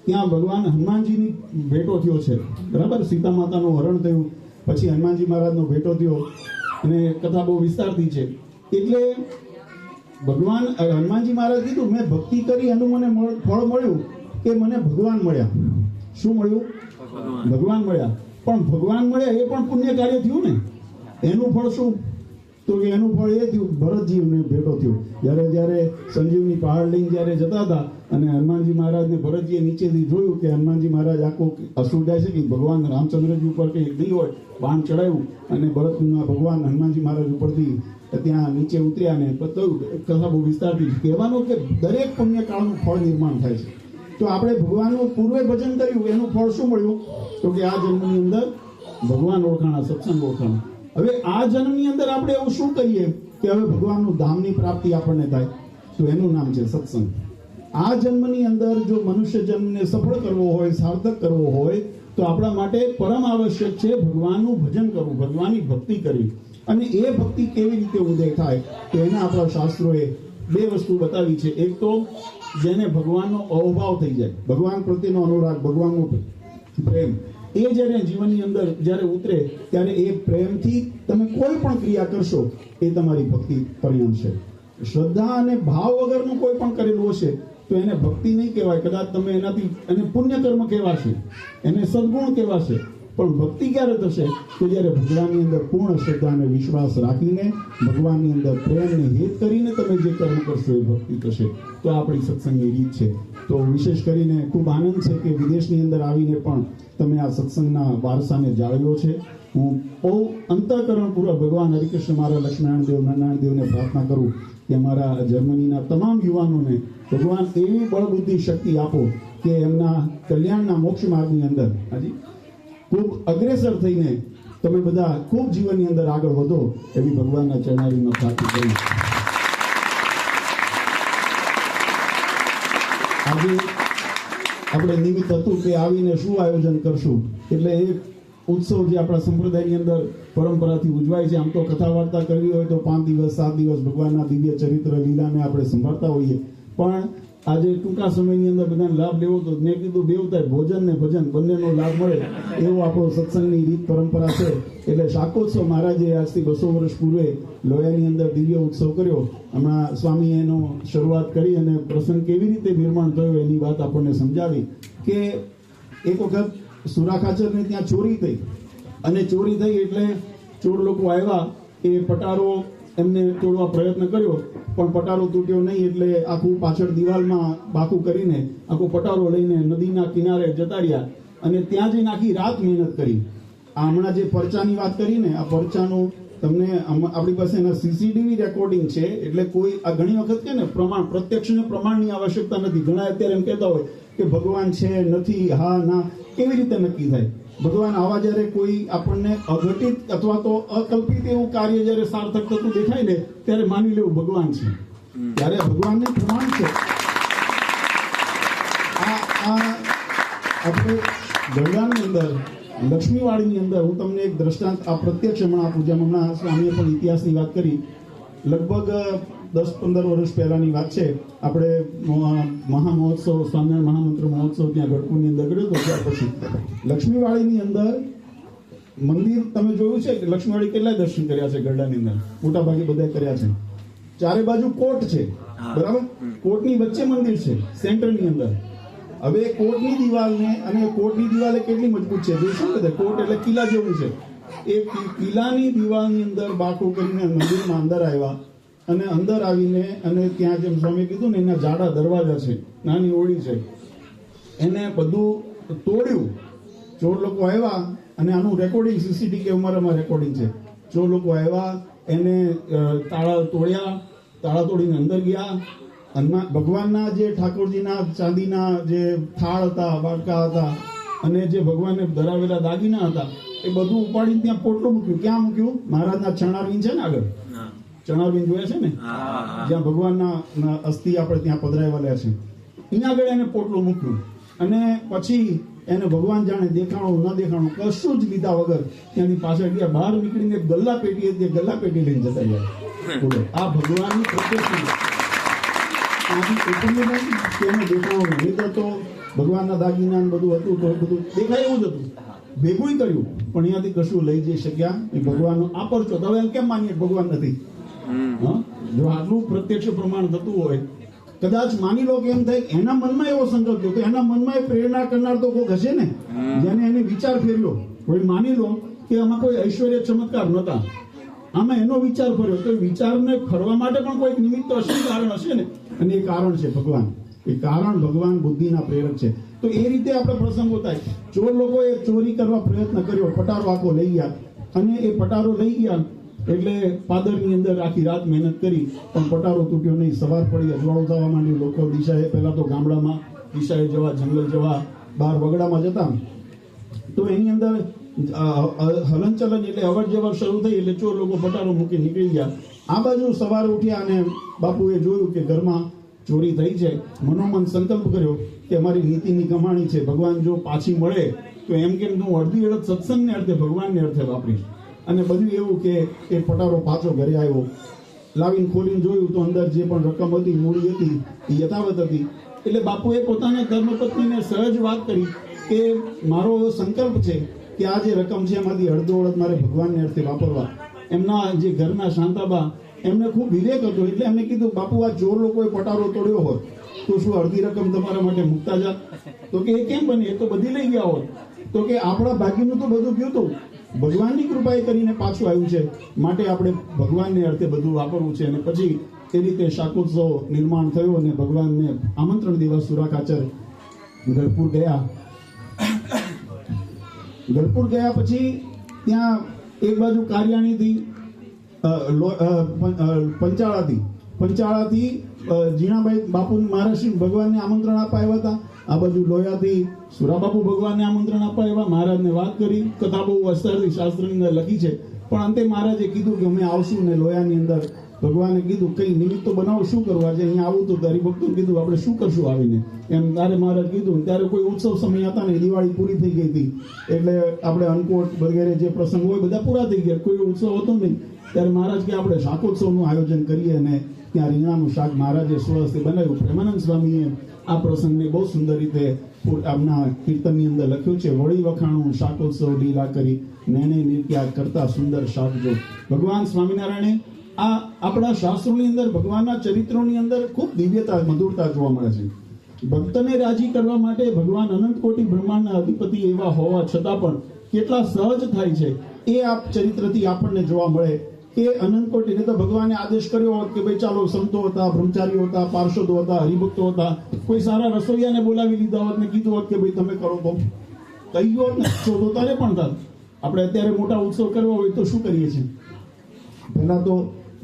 ત્યાં ભગવાન હનુમાનજીની ભેટો થયો છે. બરાબર. સીતા માતાનું હરણ થયું, પછી હનુમાનજી મહારાજનો ભેટો થયો, અને કથા બહુ વિસ્તારતી છે. એટલે ભગવાન હનુમાનજી મહારાજ કીધું મેં ભક્તિ કરી એનું મને ફળ મળ્યું કે મને ભગવાન મળ્યા. શું મળ્યું? ભગવાન મળ્યા. પણ ભગવાન મળ્યા એ પણ પુણ્ય કાર્ય થયું ને. એનું ફળ શું? તો કે એનું ફળ એ થયું, ભરતજીને ભેટો થયો. જ્યારે સંજીવની પહાડ લઈને જ્યારે જતા હતા અને હનુમાનજી મહારાજને ભરતજીએ નીચેથી જોયું કે હનુમાનજી મહારાજ આખો અસુર જાય છે કે ભગવાન રામચંદ્રજી ઉપર કંઈ નહીં હોય, બાણ ચડાવ્યું અને ભગવાન હનુમાનજી મહારાજ ઉપરથી ત્યાં નીચે ઉતર્યા ને બતાવ્યું. કથા બહુ વિસ્તારથી કહેવાનું કે દરેક પુણ્યકાળનું ફળ નિર્માણ થાય છે. તો આપણે ભગવાનનું પૂર્વે ભજન કર્યું, એનું ફળ શું મળ્યું? તો કે આ જન્મની અંદર ભગવાન ઓળખાણા, સત્સંગ ઓળખાણા. હવે આ જન્મની અંદર આપણે એવું શું કરીએ કે હવે ભગવાનનું ધામની પ્રાપ્તિ આપણને થાય? તો એનું નામ છે સત્સંગ. આ જન્મની અંદર જો મનુષ્ય જન્મને સફળ કરવો હોય, સાર્થક કરવો હોય, તો આપણા માટે પરમ આવશ્યક છે ભગવાનનું ભજન કરવું, ભગવાનની ભક્તિ કરવી. અને એ ભક્તિ કેવી રીતે ઉદય થાય તો એના આપણા શાસ્ત્રોએ 2 વસ્તુ બતાવી છે. એક તો જેને ભગવાનનો અહોભાવ થઈ જાય, ભગવાન પ્રત્યેનો અનુરાગ, ભગવાનનો પ્રેમ, એ જ્યારે જીવનની અંદર જ્યારે ઉતરે ત્યારે એ પ્રેમથી તમે કોઈ પણ ક્રિયા કરશો એ તમારી ભક્તિ પરિણમશે. શ્રદ્ધા અને ભાવ વગરનું કોઈ પણ કરેલું હશે તો એને ભક્તિ નહીં કહેવાય. કદાચ તમે એનાથી એને પુણ્યકર્મ કહેવાશે, એને સદગુણ કહેવાશે. પણ ભક્તિ ક્યારે થશે? તો જ્યારે ભગવાનની અંદર પૂર્ણ શ્રદ્ધા અને વિશ્વાસ રાખીને, ભગવાનની અંદર પ્રેમને હેત કરીને તમે જે કર્મ કરશો એ ભક્તિ થશે. તો આપણી સત્સંગની રીત છે. તો વિશેષ કરીને ખૂબ આનંદ છે કે વિદેશની અંદર આવીને પણ તમે આ સત્સંગના વારસાને જાળવ્યો છે. હું બહુ અંતઃકરણપૂર્વક ભગવાન હરિકૃષ્ણ મારા લક્ષ્મણ દેવ, નારાયણ દેવને પ્રાર્થના કરું કે અમારા જર્મનીના તમામ યુવાનોને ભગવાન એવી બળબુદ્ધિ શક્તિ આપો કે એમના કલ્યાણના મોક્ષ માર્ગની અંદર ખૂબ અગ્રેસર થઈને તમે બધા ખૂબ જીવનની અંદર આગળ વધો એવી ભગવાનના ચરણારીમાં પ્રાર્થના કરી. આજે આપણે નિમિત્ત હતું કે આવીને શું આયોજન કરશું, એટલે એક ઉત્સવ જે આપણા સંપ્રદાયની અંદર પરંપરાથી ઉજવાય છે. આમ તો કથા વાર્તા કરવી હોય તો 5 દિવસ 7 દિવસ ભગવાનના દિવ્ય ચરિત્ર લીલાને આપણે સંભાળતા હોઈએ, પણ આજે ટૂંકા સમયની અંદર બધાને લાભ લેવો તો મેં કીધું બેવ થાય, ભોજન ને ભજન બંનેનો લાભ મળે એવો આપણો સત્સંગની રીત પરંપરા છે. એટલે શાકોત્સવ મહારાજે આજથી 200 વર્ષ પૂર્વે લોયાની અંદર દિવ્ય ઉત્સવ કર્યો. હમણાં સ્વામીએ એનો શરૂઆત કરી અને પ્રસંગ કેવી રીતે નિર્માણ થયો એની વાત આપણને સમજાવી કે એક વખત સુરાખાચરને ત્યાં ચોરી થઈ, અને ચોરી થઈ એટલે ચોર લોકો આવ્યા, એ પટારો એમને તોડવા પ્રયત્ન કર્યો પણ પટારો તૂટ્યો નહીં, એટલે આખું પાછળ દિવાલમાં બાકું કરીને આખો પટારો લઈને નદીના કિનારે જતા રહ્યા અને ત્યાં જઈને આખી રાત મહેનત કરી. આ હમણાં જે પરચાની વાત કરી ને, આ પરચાનું તમને આપણી પાસે એના સીસીટીવી રેકોર્ડિંગ છે. એટલે કોઈ આ ઘણી વખત કે ને પ્રમાણ, પ્રત્યક્ષ ને પ્રમાણની આવશ્યકતા નથી. ઘણા અત્યારે એમ કહેતા હોય કે ભગવાન છે નથી, હા ના, કેવી રીતે નક્કી થાય? ભગવાન આવા જ્યારે કોઈ આપણને અઘટિત અથવા તો અકલ્પિત એવું કાર્ય જ્યારે સાર્થક થતું દેખાય ને ત્યારે માની લેવું ભગવાન છે, ત્યારે ભગવાનને પ્રમાણ છે. આપણે ગરડાની અંદર, લક્ષ્મીવાડીની અંદર હું તમને એક દ્રષ્ટાંત આ પ્રત્યક્ષ હમણાં આપું. જેમ હમણાં સ્વામીએ પણ ઇતિહાસની વાત કરી, લગભગ 10-15 વર્ષ પહેલાની વાત છે. આપણે મહામહોત્સવ, સ્વામિનારાયણ મહામંત્ર મહોત્સવ ત્યાં ગઢપુરની અંદર કર્યો હતો. ત્યાર પછી લક્ષ્મીવાડીની અંદર મંદિર તમે જોયું છે કે લક્ષ્મીવાડી કેટલા દર્શન કર્યા છે ગરડાની અંદર? મોટા ભાગે બધા કર્યા છે. ચારે બાજુ કોટ છે, બરાબર? કોટની વચ્ચે મંદિર છે સેન્ટરની અંદર. હવે કોટની દિવાલને, અને કોટની દિવાલ કેટલી મજબૂત છે જોઈશું કે કોટ એટલે કિલ્લા જેવું છે. એ કિલ્લાની દિવાલની અંદર બાકું કરીને મંદિરમાં અંદર આવ્યા અને અંદર આવીને અને ત્યાં જેમ સ્વામી કીધું ને એના જાડા દરવાજા છે, નાની ઓળી છે, એને બધું તોડ્યું. ચોર લોકો આવ્યા અને આનું રેકોર્ડિંગ સીસીટીવી કેમેરામાં રેકોર્ડિંગ છે. ચોર લોકો આવ્યા, એને તાળા તોડ્યા, તાળા તોડીને અંદર ગયા. ભગવાનના જે ઠાકોરજીના ચાંદીના જે થાળ હતા, વાડકા હતા, અને જે ભગવાનને ધરાવેલા દાગીના હતા એ બધું ઉપાડીને ત્યાં પોટલું મૂક્યું. ક્યાં મૂક્યું? મહારાજના ચરણારવિંદ છે ને, આગળ ચરણારવિંદ જોયા છે ને, જ્યાં ભગવાનના અસ્થિ આપણે ત્યાં પધરાવેલા છે, અહીંયા આગળ એને પોટલું મૂક્યું. અને પછી એને ભગવાન જાણે દેખાણું ન દેખાણું કશું જ લીધા વગર ત્યાંની પાછળ ગયા. બહાર નીકળીને ગલ્લા પેટી હતી, ગલ્લા પેટી લઈને જતા ગયા. આ ભગવાનની પ્રત્યક્ષ ભગવાનના દાગીના બધું હતું તો બધું દેખાય એવું જ હતું, ભેગું કર્યું પણ અહીંયાથી કશું લઈ જઈ શક્યા. એ ભગવાનનો આ પરચો. હવે એમ કેમ માનીએ ભગવાન નથી? જો આટલું પ્રત્યક્ષ પ્રમાણ થતું હોય, કદાચ માની લો કે એમ થાય એના મનમાં એવો સંકલ્પ થયો, તો એના મનમાં એ પ્રેરણા કરનાર તો કોઈક હશે ને, જેને એને વિચાર ફેર્યો. કોઈ માની લો કે આમાં કોઈ ઐશ્વર્ય ચમત્કાર નહોતા, આમાં એનો વિચાર ફર્યો, તો વિચારને ફરવા માટે પણ કોઈક નિમિત્ત હશે, કારણ હશે ને, અને એ કારણ છે ભગવાન. એ કારણ ભગવાન બુદ્ધિના પ્રેરક છે. તો એ રીતે આપણે પ્રસંગો થાય. ચોર લોકોએ ચોરી કરવા પ્રયત્ન કર્યો, પટારો આખો લઈ ગયા, અને એ પટારો લઈ ગયા એટલે પાદરની અંદર આખી રાત મહેનત કરી પણ પટારો તૂટ્યો નહીં. સવાર પડી, અજવાળું થવા માંડ્યું. લોકો દિશાએ, પહેલા તો ગામડામાં દિશાએ જવા, જંગલ જવા, બહાર વગડામાં જતા, તો એની અંદર હલનચલન એટલે અવર જવર શરૂ થઈ. એટલે ચોર લોકો પટારો મૂકી નીકળી ગયા. આ બાજુ સવારે ઉઠ્યા અને બાપુએ જોયું કે ઘરમાં ચોરી થઈ છે. મનોમન સંકલ્પ કર્યો કે અમારી નીતિની કમાણી છે, ભગવાન જો પાછી મળે તો એમ કેમ હું અડધી અડધ સત્સંગને અર્થે, ભગવાનને અર્થે વાપરીશ. અને બધું એવું કે એ પટારો પાછો ઘરે આવ્યો. લાવીને ખોલીને જોયું તો અંદર જે પણ રકમ હતી, મૂડી હતી, એ યથાવત હતી. એટલે બાપુએ પોતાના ધર્મપત્નીને સહજ વાત કરી કે મારો સંકલ્પ છે કે આ જે રકમ છે એમાંથી અડધો અડધ મારે ભગવાનને અર્થે વાપરવા. એમના જે ઘરના શાંતાબા, એમને ખૂબ વિવેક હતો, એટલે એમને કીધું બાપુ આ ચોર લોકોએ પટારો તોડ્યો હોત તો શું અડધી રકમ તમારા માટે મૂકતા જાત? તો કે એ કેમ બને, એ તો બધી લઈ ગયા હોત. તો કે આપણા ભાગ્યનું તો બધું ગયું હતું, ભગવાનની કૃપાએ કરીને પાછું આવ્યું છે, માટે આપણે ભગવાનને અર્થે બધું વાપરવું છે. અને પછી એ રીતે શાકોત્સવ નિર્માણ થયું અને ભગવાનને આમંત્રણ દેવા સુરાખાચર ગઢપુર ગયા. ગઢપુર ગયા પછી ત્યાં એક બાજુ કારિયાણીથી પંચાળાથી જીણાભાઈ બાપુ મહારાજ ભગવાનને આમંત્રણ આપવા આવ્યા હતા. આ બાજુ લોયાથી સુરાબાપુ ભગવાનને આમંત્રણ આપવા એવા મહારાજને વાત કરી, કથા બહુ અસ્તરથી શાસ્ત્રની અંદર લખી છે, પણ અંતે મહારાજે કીધું કે અમે આવશું ને લોયાની અંદર ભગવાને કીધું કઈ નિમિત્ત તો બનાવો, શું કરવા છે અહીંયા આવું, તો હરિભક્તોને કીધું આપણે શું કરશું આવીને, એમ તારે મહારાજ કીધું. ત્યારે કોઈ ઉત્સવ સમય હતા ને, દિવાળી પૂરી થઈ ગઈ હતી, એટલે આપણે અન્નકોટ વગેરે જે પ્રસંગ હોય બધા પૂરા થઈ ગયા, કોઈ ઉત્સવ હતો નહીં. ત્યારે મહારાજ કે આપણે શાકોત્સવનું આયોજન કરીએ, અને ત્યાં રીંગણાનું શાક મહારાજે સ્વહસ્તે બનાવ્યું. પ્રેમાનંદ સ્વામીએ આ પ્રસંગને બહુ સુંદર રીતે આપના કીર્તનની અંદર લખ્યું છે. વળી વખાણું શાકોત્સવ લીલા કરી, નેણે નિત્યા કરતા સુંદર શાક જો. ભગવાન સ્વામિનારાયણે આ આપણા શાસ્ત્રોની અંદર ભગવાનના ચરિત્રોની અંદર ખૂબ દિવ્યતા, મધુરતા જોવા મળે છે. ભક્તને રાજી કરવા માટે ભગવાન અનંત કોટી બ્રહ્માંડના અધિપતિ એવા હોવા છતાં પણ કેટલા સહજ થાય છે એ આ ચરિત્રથી આપણને જોવા મળે. કે અનંત કોટીને તો ભગવાને આદેશ કર્યો હોત કે ભાઈ ચાલો, સંતો હતા, બ્રહ્મચારીઓ હતા, પાર્ષદો હતા, હરિભક્તો હતા, કોઈ સારા રસોઈયાને બોલાવી લીધા હોત ને કીધું હોત કે ભાઈ તમે કરો, તો કહી હોત ને, તો તારે પણ થાત. આપણે અત્યારે મોટા ઉત્સવ કરવા હોય તો શું કરીએ છીએ? પહેલા તો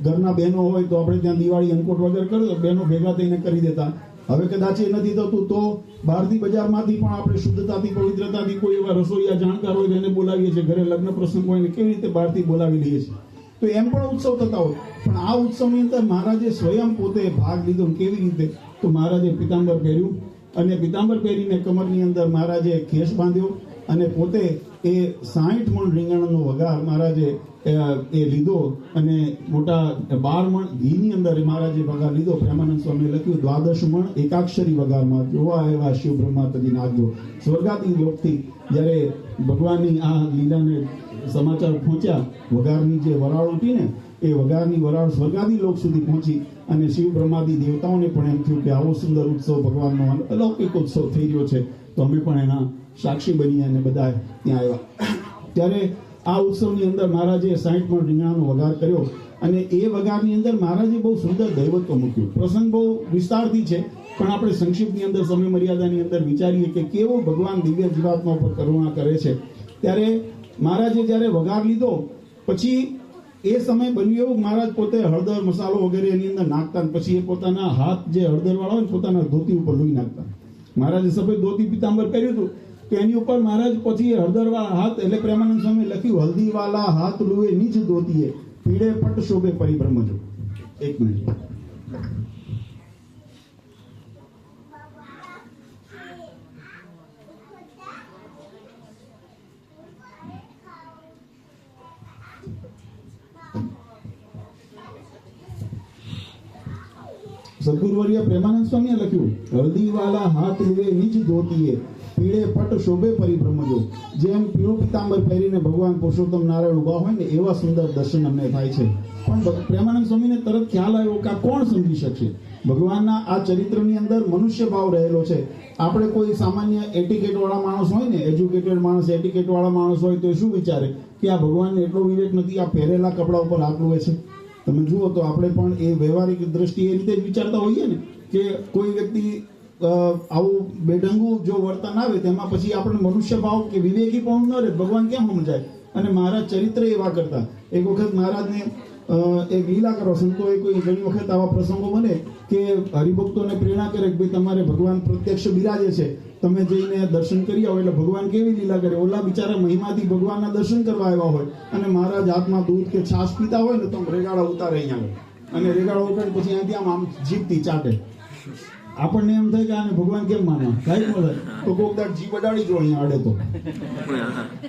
ઘરના બહેનો હોય તો આપણે ત્યાં દિવાળી અન્નકોટ વગર કરો, બહેનો ભેગા થઈને કરી દેતા. હવે કદાચ એ નથી થતું તો બહારથી બજારમાંથી પણ આપણે શુદ્ધતાથી, પવિત્રતાથી કોઈ એવા રસોઈયા જાણકાર હોય એને બોલાવીએ છીએ. ઘરે લગ્ન પ્રસંગ હોય ને કેવી રીતે બહારથી બોલાવી લઈએ છીએ, તો એમ પણ ઉત્સવ થતા હોય. પણ આ ઉત્સવની અંદર મહારાજે સ્વયં પોતે ભાગ લીધો. કેવી રીતે? તો મહારાજે પિતાંબર પહેર્યું, અને પિતાંબર પહેરીને કમરની અંદર મહારાજે ખેસ બાંધ્યો, અને પોતે એ 60 મણ રીંગણનો વઘાર મહારાજે એ લીધો, અને મોટા 12 મણ ઘીની અંદર મહારાજે વઘાર લીધો. પ્રેમાનંદ સ્વામીએ લખ્યું 12 મણ એકાક્ષરી વઘારમાં જોવા આવ્યા શિવ બ્રહ્મા તજી નાગજો. સ્વર્ગાદી લોકથી જ્યારે ભગવાનની આ લીલાને સમાચાર પહોંચ્યા, વઘારની જે વરાળ ઉઠી ને, એ વઘારની વરાળ સ્વર્ગાદી લોક સુધી પહોંચી, અને શિવ બ્રહ્માદી દેવતાઓને પણ એમ થયું કે આવો સુંદર ઉત્સવ, ભગવાનનો અલૌકિક ઉત્સવ થઈ રહ્યો છે, તો અમે પણ એના સાક્ષી બની અને બધા ત્યાં આવ્યા. ત્યારે આ ઉત્સવની અંદર મહારાજે 60 મણ રીંગણાનો વઘાર કર્યો, અને એ વઘારની અંદર મહારાજે બહુ સુંદર દૈવત્વ મૂક્યું. પ્રસંગ બહુ વિસ્તારથી છે, પણ આપણે સંક્ષિપ્તની અંદર, સમય મર્યાદાની અંદર વિચારીએ કે કેવો ભગવાન દિવ્ય જીવાત્મા પર કરુણા કરે છે. ત્યારે મહારાજે જ્યારે વઘાર લીધો પછી એ સમય બન્યું એવું, મહારાજ પોતે હળદર, મસાલો વગેરે એની અંદર નાખતા, પછી એ પોતાના હાથ જે હળદર વાળા હોય ને પોતાના ધોતી ઉપર લોહી નાખતા. મહારાજે સફેદ ધોતી પિતાંબર પહેર્યું હતું, તો એની ઉપર મહારાજ પછી હળદર વાળા હાથ, એટલે પ્રેમાનંદ સ્વામી લખ્યું હલ્દી વાલા હાથ લુએ નીચ ધોતીએ, પીળે પટ શોભે પરિભ્રમ જો. એક મિનિટ. સદગુરુવર્ય પ્રેમાનંદ સ્વામીએ લખ્યું હલ્દી વાલા હાથ લુએ નીચ ધોતીએ, પીળે પટ શોભે પરિભ્રમ જો. જેમ પીળું પિતાંબર પહેરીને ભગવાન પુરુષોત્તમ નારાયણ ઉભા હોય ને, એવા સુંદર દર્શન અમને થાય છે. પણ પ્રેમાનંદ સ્વામીને તરત ખ્યાલ આવ્યો કે આ કોણ સમજી શકશે? ભગવાનના આ ચરિત્રની અંદર મનુષ્ય ભાવ રહેલો છે. આપણે કોઈ સામાન્ય એટિકેટ વાળા માણસ હોય ને, એજ્યુકેટેડ માણસ, એટિકેટ વાળા માણસ હોય તો શું વિચારે કે આ ભગવાનને એટલો વિવેક નથી, આ પહેરેલા કપડા ઉપર હાથ લુએ છે. તમે જુઓ તો આપણે પણ એ વ્યવહારિક દ્રષ્ટિએ એ રીતે જ વિચારતા હોઈએ ને, કે કોઈ વ્યક્તિ આવું બેઢંગું જો વર્તન આવે તેમાં પછી આપણે મનુષ્ય ભાવ કે વિવેકી પણ ન રહે, ભગવાન કેમ સમજાય? અને મહારાજ ચરિત્ર એવા કરતા. એક વખત મહારાજને એક લીલા કરો, સંતોએ કોઈ ઘણી વખત આવા પ્રસંગો બને કે હરિભક્તોને પ્રેરણા કરે કે ભાઈ તમારે ભગવાન પ્રત્યક્ષ બિરાજે છે, તમે જઈને દર્શન કરી આવો. એટલે ભગવાન કેવી લીલા કરે, ઓલા બિચારા મહિમાથી ભગવાનના દર્શન કરવા આવ્યા હોય, અને મહારાજ હાથમાં દૂધ કે છાશ પીતા હોય ને, તો રેગાડા ઉતારે અહીંયા, અને રેગાડા ઉતારે પછી અહીંથી આમ જીભથી ચાટે. આપણને એમ થાય કે આને ભગવાન કેમ માનવા? થાય મળે તો કોક દાડ જીભ અડાડી જો અહીંયા આડે તો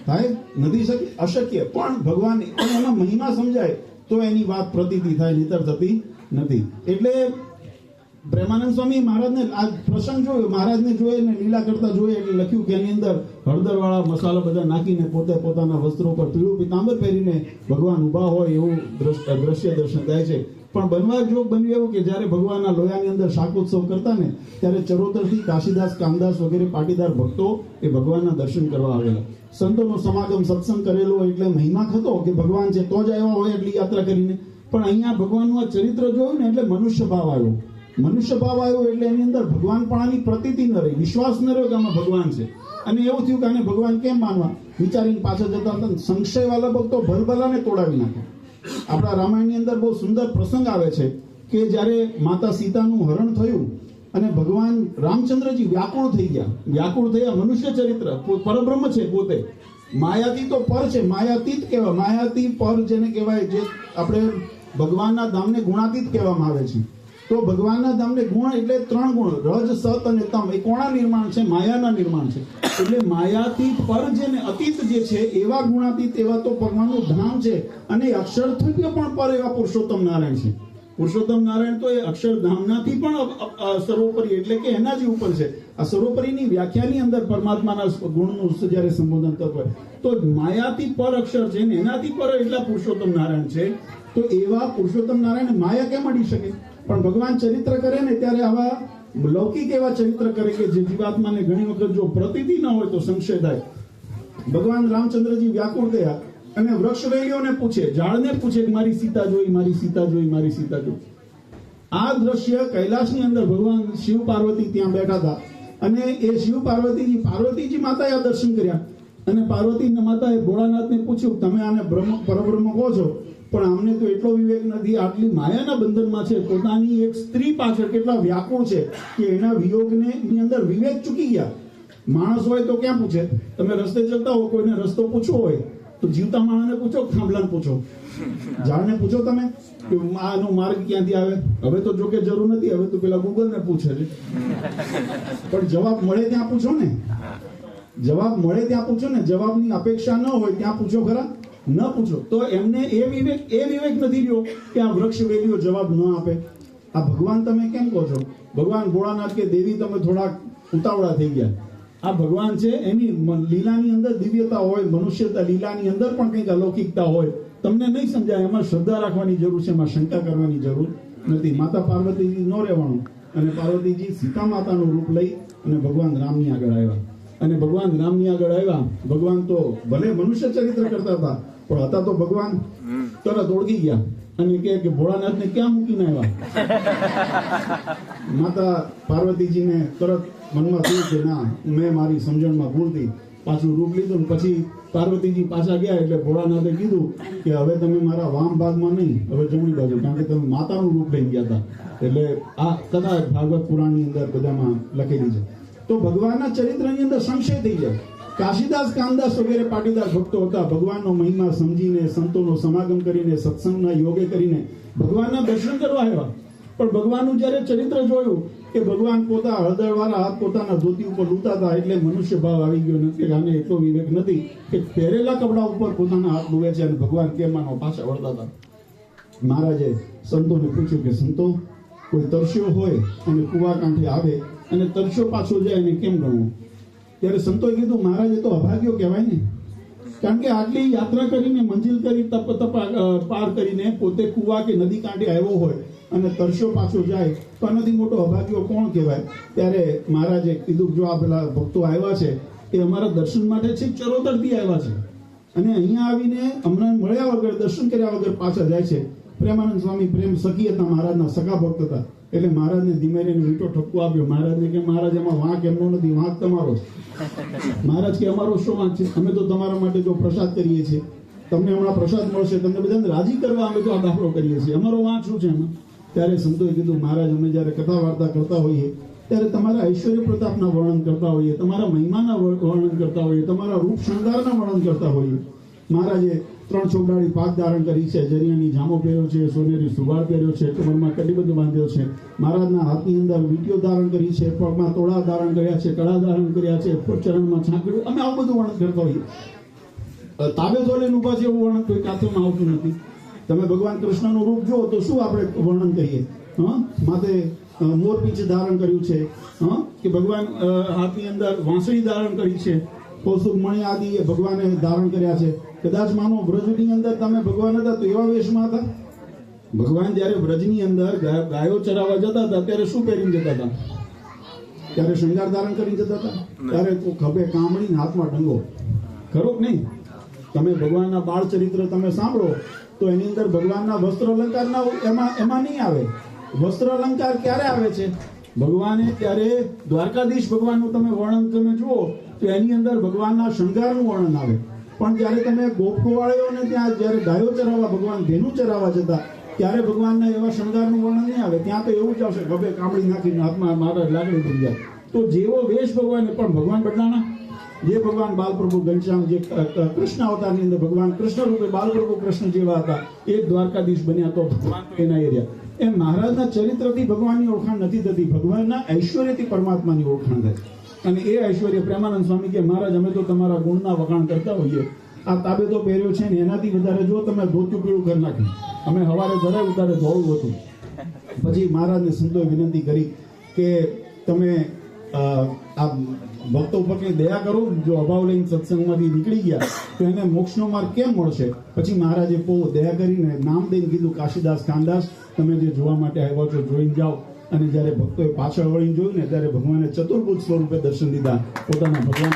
થાય, નથી શક્ય, અશક્ય. પણ ભગવાન એમાં મહિમા સમજાય તો એની વાત પ્રતીતિ થાય, નહીતર થતી નથી. એટલે પ્રેમાનંદ સ્વામી મહારાજને આ પ્રસંગ જોયો, મહારાજને જોયે ને લીલા કરતા જોઈએ, એટલે લખ્યું કે એની અંદર હળદરવાળા મસાલા બધા નાખીને પોતે પોતાના વસ્ત્રો પર પીળું પિતાંબર પહેરીને ભગવાન ઊભા હોય એવું દ્રશ્ય દર્શન થાય છે. પણ બનવા જોગ બન્યું એવું કે જ્યારે ભગવાનના લોયાની અંદર શાકોત્સવ કરતા ને, ત્યારે ચરોતરથી કાશીદાસ, કામદાસ વગેરે પાટીદાર ભક્તો એ ભગવાનના દર્શન કરવા આવેલા. સંતોનો સમાગમ, સત્સંગ કરેલો એટલે મહિમા થતો કે ભગવાન છે તો જ આવ્યા હોય એટલી યાત્રા કરીને. પણ અહીંયા ભગવાનનું આ ચરિત્ર જોયું ને એટલે મનુષ્ય ભાવ આવ્યો. મનુષ્ય ભાવ આવ્યો એટલે એની અંદર ભગવાનપણાની પ્રતીતિ ન રહી, વિશ્વાસ ન રહ્યો કે આમાં ભગવાન છે. અને એવું થયું કે આને ભગવાન કેમ માનવા? વિચારીને પાછળ જતા હતા. સંશયવાળા ભક્તો ભલભલાને તોડાવી નાખે. આપણા રામાયણની અંદર બહુ સુંદર પ્રસંગ આવે છે કે જ્યારે માતા સીતાનું હરણ થયું અને ભગવાન રામચંદ્રજી વ્યાકુળ થઈ ગયા. વ્યાકુળ થયા. મનુષ્ય ચરિત્ર પરબ્રહ્મ છે પોતે. માયાતી તો પર છે, માયાતીત કહેવાય. માયાતી પર જેને કહેવાય, જે આપણે ભગવાનના ધામને ગુણાતીત કહેવામાં આવે છે. તો ભગવાનના ધામને ગુણ એટલે 3 ગુણ, રજ, સત અને તમ. એ કોના નિર્માણ છે? માયાના નિર્માણ છે. એટલે માયાતીત પર જે ને અતીત જે છે એવા ગુણાતીત એવા તો ભગવાનનું ધામ છે. અને અક્ષરથી પણ પર એવા પુરુષોત્તમ નારાયણ છે. પુરુષોત્તમ નારાયણ તો એ અક્ષરધામનાથી પણ સર્વોપરી, એટલે કે એના જ ઉપર છે. આ સર્વોપરીની વ્યાખ્યાની અંદર પરમાત્માના ગુણનું જ્યારે સંબોધન થતું હોય તો માયાથી પર અક્ષર છે ને એનાથી પર એટલા પુરુષોત્તમ નારાયણ છે. તો એવા પુરુષોત્તમ નારાયણ માયા કેમ અડી શકે? પણ ભગવાન ચરિત્ર કરે ને ત્યારે આવા લૌકિક એવા ચરિત્ર કરે કે જે જીવાત્માને ઘણી વખત જો પ્રતીતિ ન હોય તો સંશય થાય. ભગવાન રામચંદ્રજી વ્યાકુળ થયા અને વૃક્ષ વેલીઓને પૂછે, ઝાડને પૂછે કે મારી સીતા જોઈ, મારી સીતા જોઈ, મારી સીતા જોઈ. આ દ્રશ્ય કૈલાસની અંદર ભગવાન શિવ પાર્વતી ત્યાં બેઠા હતા અને એ શિવ પાર્વતીજી માતાએ આ દર્શન કર્યા અને પાર્વતી માતાએ ભોળાનાથને પૂછ્યું, તમે આને પરબ્રહ્મ કહો છો પણ અમને તો એટલો વિવેક નથી, આટલી માયાના બંધનમાં છે, પોતાની એક સ્ત્રી પાછળ કેટલા વ્યાકુળ છે કે એના વિયોગને ની અંદર વિવેક ચૂકી ગયા. માણસ હોય તો ક્યાં પૂછે? તમે રસ્તે જતા હો, કોઈને રસ્તો પૂછવો હોય તો જીવતા માણસને પૂછો, થાંભલાને પૂછો, ઝાડને પૂછો તમે કે આનો માર્ગ ક્યાંથી આવે? હવે તો જોકે જરૂર નથી, હવે તો પેલા ગૂગલને પૂછે છે. પણ જવાબ મળે ત્યાં પૂછો ને, જવાબ મળે ત્યાં પૂછો ને. જવાબની અપેક્ષા ન હોય ત્યાં પૂછો ખરા? ન પૂછો. તો એમને એ વિવેક નથી રહ્યો કે આ વૃક્ષ વેલીઓ જવાબ ન આપે. આ ભગવાન તમે કેમ કહો છો? ભગવાન ભોળાનાથ કે દેવી તમે થોડાક ઉતાવળા થઈ ગયા. આ ભગવાન છે, એની લીલાની અંદર દિવ્યતા હોય, મનુષ્યતા લીલાની અંદર પણ કંઈક અલૌકિકતા હોય. તમને નહીં સમજાય. એમાં શ્રદ્ધા રાખવાની જરૂર છે, એમાં શંકા કરવાની જરૂર નથી. માતા પાર્વતીજી ન રહેવાનું અને પાર્વતીજી સીતા માતાનું રૂપ લઈ અને ભગવાન રામની આગળ આવ્યા. અને ભગવાન રામની આગળ આવ્યા. ભગવાન તો ભલે મનુષ્ય ચરિત્ર કરતા હતા પણ હતા તો ભગવાન તરત ઓળખી ગયા અને કે ભોળાનાથને ક્યાં મૂકીને આવ્યા? માતા પાર્વતીજીને તરત મનમાં થયું કે ના, મેં મારી સમજણમાં ભૂલથી પાછું રૂપ લીધું. પછી પાર્વતીજી પાછા ગયા એટલે ભોળાનાથે કીધું કે હવે તમે મારા વામ ભાગમાં નહીં, હવે જમણી બાજુ, કારણ કે તમે માતાનું રૂપ લઈ ગયા હતા. એટલે આ કદાચ ભાગવત પુરાણની અંદર બધામાં લખેલી છે. તો ભગવાનના ચરિત્રની અંદર સંશય થઈ જાય. કાશીદાસ, કામદાસ વગેરે પાટીદાર ભક્તો હતા. ભગવાનનો મહિમા સમજીને, સંતોનો સમાગમ કરીને, સત્સંગના યોગે કરીને ભગવાનના દર્શન કરવા આવ્યા. પણ ભગવાનનું જ્યારે ચરિત્ર જોયું કે ભગવાન પોતા હળદરવાળા હાથ પોતાના ધોતી ઉપર લૂંટા હતા એટલે મનુષ્ય ભાવ આવી ગયો નથી. આને એટલો વિવેક નથી કે પહેરેલા કપડા ઉપર પોતાના હાથ લૂવે છે અને ભગવાન કેમ આનો પાછા વળતા હતા. મહારાજે સંતોને પૂછ્યું કે સંતો, કોઈ તરસ્યો હોય અને કુવા કાંઠે આવે અને તરસ્યો પાછો જાય એને કેમ ગણવું? ત્યારે સંતોએ કીધું, મહારાજ એ તો અભાગ્યો કહેવાય ને, કારણ કે આટલી યાત્રા કરીને, મંજિલ કરી, તપ પાર કરીને પોતે કુવા કે નદી કાંઠે આવ્યો હોય અને તરસ્યો પાછો જાય તો આનાથી મોટો અભાગ્યો કોણ કહેવાય? ત્યારે મહારાજે કીધું, જો આ પેલા ભક્તો આવ્યા છે એ અમારા દર્શન માટે છે, ચરોતરથી આવ્યા છે અને અહીંયા આવીને હમણાં મળ્યા વગર, દર્શન કર્યા વગર પાછા જાય છે. પ્રેમાનંદ સ્વામી પ્રેમ સખી હતા, મહારાજના સગા ભક્ત હતા. એટલે મહારાજને ધીમે ધીમે મીઠો ઠપકો આપ્યો. મહારાજને કે મહારાજ એમાં વાંક એમનો નથી, વાંક તમારો છે. મહારાજ કે અમારો શું વાંક છે? અમે તો તમારા માટે જો પ્રસાદ કરીએ છીએ, તમને હમણાં પ્રસાદ મળશે, તમને બધાને રાજી કરવા અમે તો આ દાખલો કરીએ છીએ, અમારો વાંક શું છે એમાં? ત્યારે સંતોએ કીધું, મહારાજ અમે જ્યારે કથા વાર્તા કરતા હોઈએ ત્યારે તમારા ઐશ્વર્ય પ્રતાપના વર્ણન કરતા હોઈએ, તમારા મહિમાના વર્ણન કરતા હોઈએ, તમારા રૂપ શૃંગારના વર્ણન કરતા હોઈએ. મહારાજે 3 છોકરાની પાક ધારણ કરી છે, જરિયાની જામો પહેર્યો છે, સોનેરી સુવાળ પહેર્યો છે, કમરમાં કડીબંધ બાંધ્યો છે, મહારાજના હાથની અંદર વીંટીઓ ધારણ કરી છે, પગમાં તોળા ધારણ કર્યા છે, કડા ધારણ કર્યા છે, ચરણમાં છાંકડ્યું. અમે આવું બધું વર્ણન કરતા હોઈએ. તાબે ધોઈને ઊભા છે એવું વર્ણન કોઈ કાથોમાં આવતું નથી. તમે ભગવાન કૃષ્ણનું રૂપ જુઓ તો શું આપણે વર્ણન કરીએ? માથે મોરપીંછ ધારણ કર્યું છે, કે ભગવાન હાથની અંદર વાંસળી ધારણ કરી છે, કૌશુક મણિ આદિ એ ભગવાને ધારણ કર્યા છે. કદાચ માનો વ્રજની અંદર તમે ભગવાન હતા તો એવા વેશમાં હતા. ભગવાન જ્યારે વ્રજની અંદર ગાયો ચરાવવા જતા હતા ત્યારે શું પહેરીને જતા હતા? ત્યારે શૃંગાર ધારણ કરીને જતા હતા. ત્યારે ખભે કામણી, હાથમાં ડંગો. ખરો કે નહીં? તમે ભગવાનના બાળ ચરિત્ર તમે સાંભળો તો એની અંદર ભગવાનના વસ્ત્ર અલંકારના એમાં નહીં આવે. વસ્ત્ર અલંકાર ક્યારે આવે છે? ભગવાને ત્યારે દ્વારકાધીશ ભગવાનનું તમે વર્ણન તમે જુઓ તો એની અંદર ભગવાનના શણગારનું વર્ણન આવે. પણ જ્યારે તમે ગોપગોવાળીઓને ત્યાં જ્યારે ગાયો ચરાવવા, ભગવાન ધેનું ચરાવવા જતા ત્યારે ભગવાનના એવા શણગારનું વર્ણન નહીં આવે. ત્યાં તો એવું જ આવશે, ગભે કામળી નાખીને હાથમાં મારા લાકડી થઈ જાય. તો જેવો વેશ ભગવાને, પણ ભગવાન બદલાના. જે ભગવાન બાલપ્રભુ ઘનશ્યામ, જે કૃષ્ણ અવતારની અંદર ભગવાન કૃષ્ણ રૂપે બાલપ્રભુ કૃષ્ણ જેવા હતા, એ દ્વારકાધીશ બન્યા, તો ભગવાન તો એના એરિયા. એમ મહારાજના ચરિત્રથી ભગવાનની ઓળખાણ નથી થતી, ભગવાનના ઐશ્વર્યથી પરમાત્માની ઓળખાણ થાય. અને એ ઐશ્વર્ય પ્રેમાનંદ સ્વામી કે મહારાજ અમે તો તમારા ગુણના વખાણ કરતા હોઈએ. આ તાબેતો પહેર્યો છે ને એનાથી વધારે જો તમે ધોતું પીળું કરી નાખ્યું. અમે સવારે જરાય ઉતારે ધોળું હતું. પછી મહારાજને સંતોએ વિનંતી કરી કે તમે આ ભક્તો ઉપર કઈ દયા કરો. જો અભાવ લઈને સત્સંગમાંથી નીકળી ગયા તો એને મોક્ષનો માર્ગ કેમ મળશે? પછી મહારાજે દયા કરીને નામ દઈને કીધું, કાશીદાસ ખાનદાસ, તમે જે જોવા માટે આવ્યા છો જોઈને જાઓ. અને જ્યારે ભક્તોએ પાછળ વળીને જોયું ને ત્યારે ભગવાને ચતુર્ભુજ સ્વરૂપે દર્શન દીધા, પોતાના ભગવાન